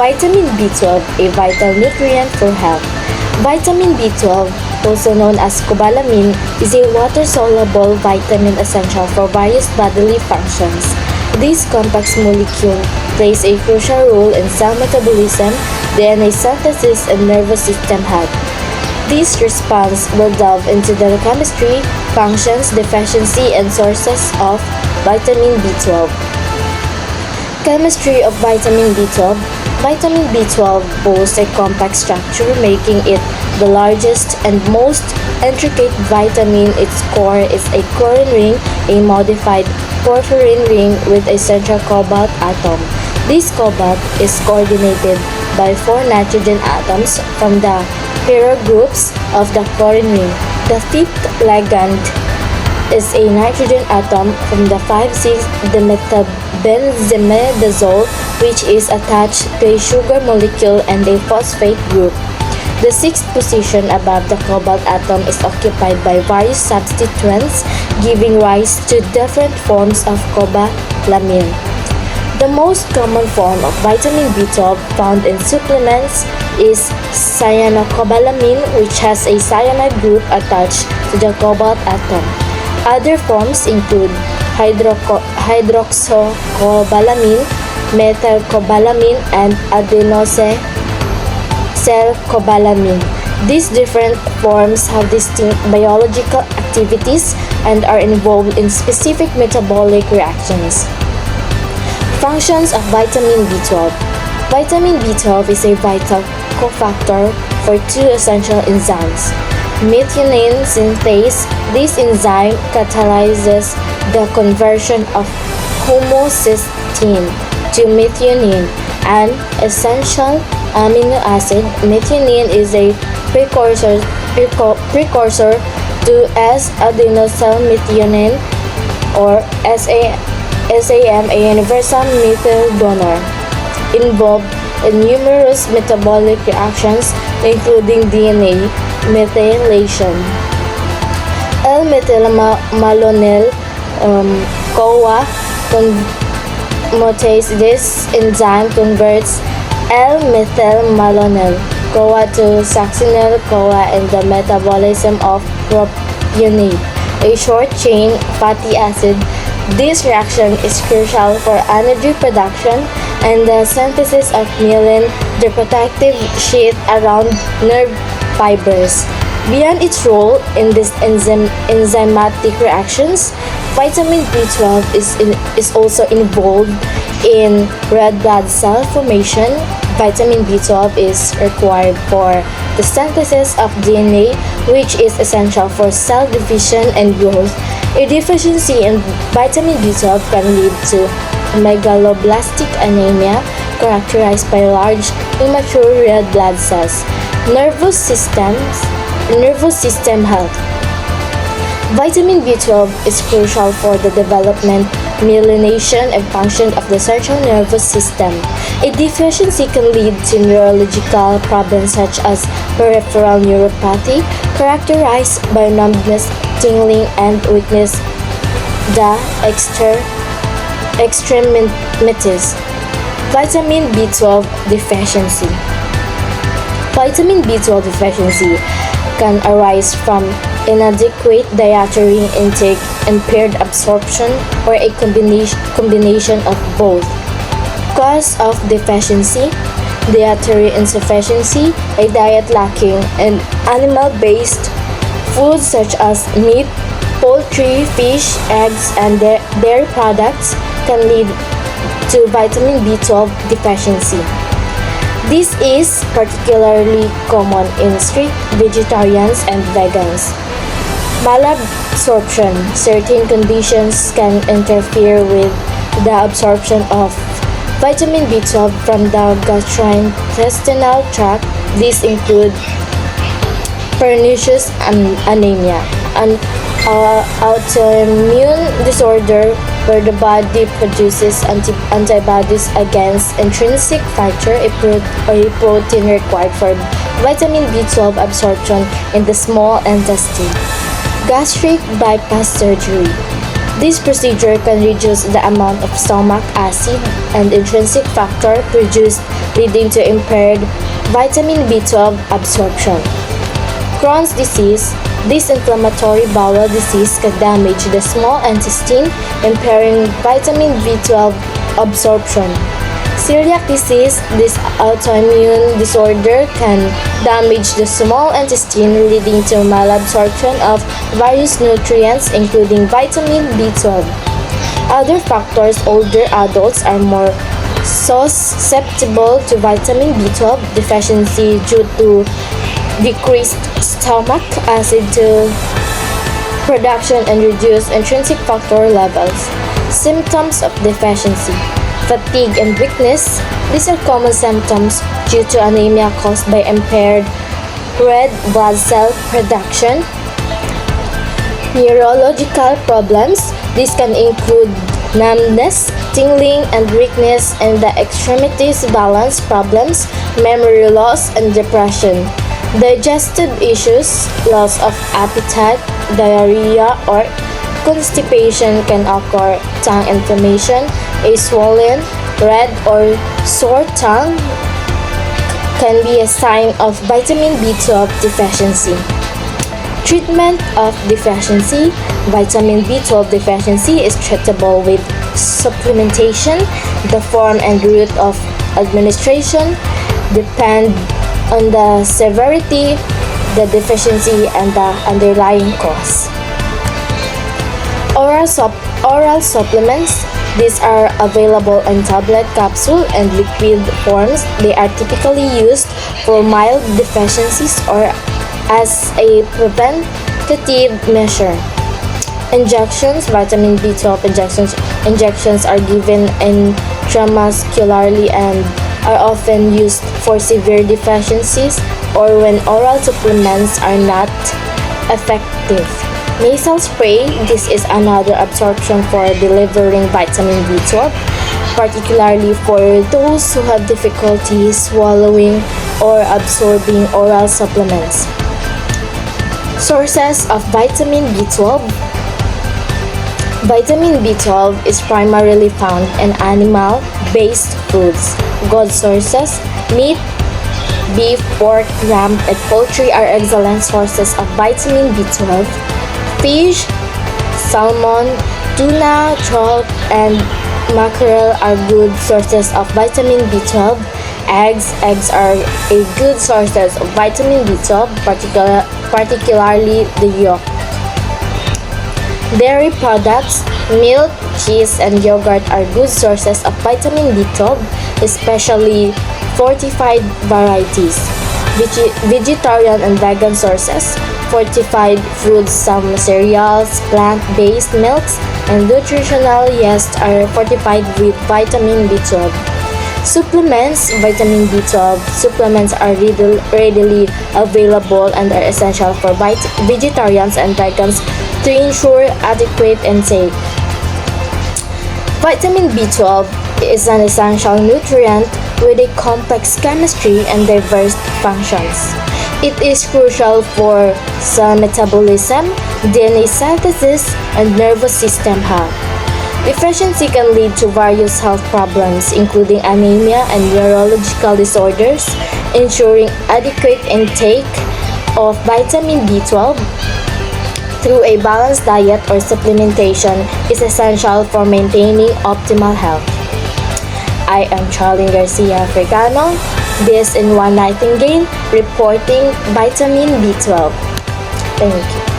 Vitamin B12, a vital nutrient for health. Vitamin B12, also known as cobalamin, is a water-soluble vitamin essential for various bodily functions. This complex molecule plays a crucial role in cell metabolism, DNA synthesis, and nervous system health. This response will delve into the chemistry, functions, deficiency, and sources of vitamin B12. Chemistry of vitamin B12. Vitamin B12 boasts a complex structure, making it the largest and most intricate vitamin. Its core is a chlorine ring, a modified porphyrin ring with a central cobalt atom. This cobalt is coordinated by 4 nitrogen atoms from the hero groups of the chlorine ring. The fifth ligand is a nitrogen atom from the 5,6-dimethylbenzimidazole, which is attached to a sugar molecule and a phosphate group. The sixth position above the cobalt atom is occupied by various substituents, giving rise to different forms of cobalamin. The most common form of vitamin B12 found in supplements is cyanocobalamin, which has a cyanide group attached to the cobalt atom. Other forms include hydroxycobalamin, methylcobalamin, and adenosylcobalamin. These different forms have distinct biological activities and are involved in specific metabolic reactions. Functions of vitamin B12. Vitamin B12 is a vital cofactor for 2 essential enzymes. Methionine synthase. This enzyme catalyzes the conversion of homocysteine to methionine, an essential amino acid. Methionine is a precursor to S-adenosylmethionine or SAM, a universal methyl donor, involved in numerous metabolic reactions, including DNA methylation. L-methylmalonyl CoA convertase. This enzyme converts L-methylmalonyl CoA to succinyl CoA in the metabolism of propionate, a short-chain fatty acid. This reaction is crucial for energy production and the synthesis of myelin, the protective sheath around nerve fibers. Beyond its role in these enzymatic reactions, vitamin B12 is also involved in red blood cell formation. Vitamin B12 is required for the synthesis of DNA, which is essential for cell division and growth. A deficiency in vitamin B12 can lead to megaloblastic anemia, characterized by large, immature red blood cells. Nervous system health. Vitamin B12 is crucial for the development, myelination, and function of the central nervous system. A deficiency can lead to neurological problems such as peripheral neuropathy, characterized by numbness, tingling, and weakness. The extremities. Vitamin B12 deficiency. Vitamin B12 deficiency can arise from inadequate dietary intake, impaired absorption, or a combination of both. Cause of deficiency: dietary insufficiency, a diet lacking in animal-based foods such as meat, poultry, fish, eggs, and dairy products can lead to vitamin B12 deficiency. This is particularly common in strict vegetarians and vegans. Malabsorption. Certain conditions can interfere with the absorption of vitamin B12 from the gastrointestinal tract. These include pernicious anemia, an autoimmune disorder where the body produces antibodies against intrinsic factor, a protein required for vitamin B12 absorption in the small intestine. Gastric bypass surgery. This procedure can reduce the amount of stomach acid and intrinsic factor produced, leading to impaired vitamin B12 absorption. Crohn's disease. This inflammatory bowel disease can damage the small intestine, impairing vitamin B12 absorption. Celiac disease. This autoimmune disorder can damage the small intestine, leading to malabsorption of various nutrients, including vitamin B12. Other factors. Older adults are more susceptible to vitamin B12 deficiency due to decreased stomach acid production and reduced intrinsic factor levels. Symptoms of deficiency. Fatigue and weakness. These are common symptoms due to anemia caused by impaired red blood cell production. Neurological problems. These can include numbness, tingling, and weakness in the extremities, balance problems, memory loss, and depression. Digestive issues, loss of appetite, diarrhea, or constipation can occur. Tongue inflammation, a swollen, red, or sore tongue can be a sign of vitamin B12 deficiency. Treatment of deficiency. Vitamin B12 deficiency is treatable with supplementation. The form and route of administration depend on the severity, the deficiency, and the underlying cause. Oral supplements. These are available in tablet, capsule, and liquid forms. They are typically used for mild deficiencies or as a preventative measure. Injections. Vitamin B12 injections are given intramuscularly and are often used for severe deficiencies or when oral supplements are not effective. Nasal spray. This is another absorption for delivering vitamin B12, particularly for those who have difficulty swallowing or absorbing oral supplements. Sources of vitamin B12. Vitamin B12 is primarily found in animal-based foods. Good sources: meat, beef, pork, lamb, and poultry are excellent sources of vitamin B12. Fish, salmon, tuna, trout, and mackerel are good sources of vitamin B12. Eggs are a good sources of vitamin B12, particularly the yolk. Dairy products, milk, cheese, and yogurt are good sources of vitamin B12, especially fortified varieties. Vegetarian and vegan sources, fortified foods, some cereals, plant-based milks, and nutritional yeast are fortified with vitamin B12. Supplements. Vitamin B12 supplements are readily available and are essential for vegetarians and vegans to ensure adequate intake. Vitamin B12 is an essential nutrient with a complex chemistry and diverse functions. It is crucial for cell metabolism, DNA synthesis, and nervous system health. Deficiency can lead to various health problems, including anemia and neurological disorders. Ensuring adequate intake of vitamin B12 through a balanced diet or supplementation is essential for maintaining optimal health. I am Charlene Africano, BSN-1 Nightingale, reporting vitamin B12. Thank you.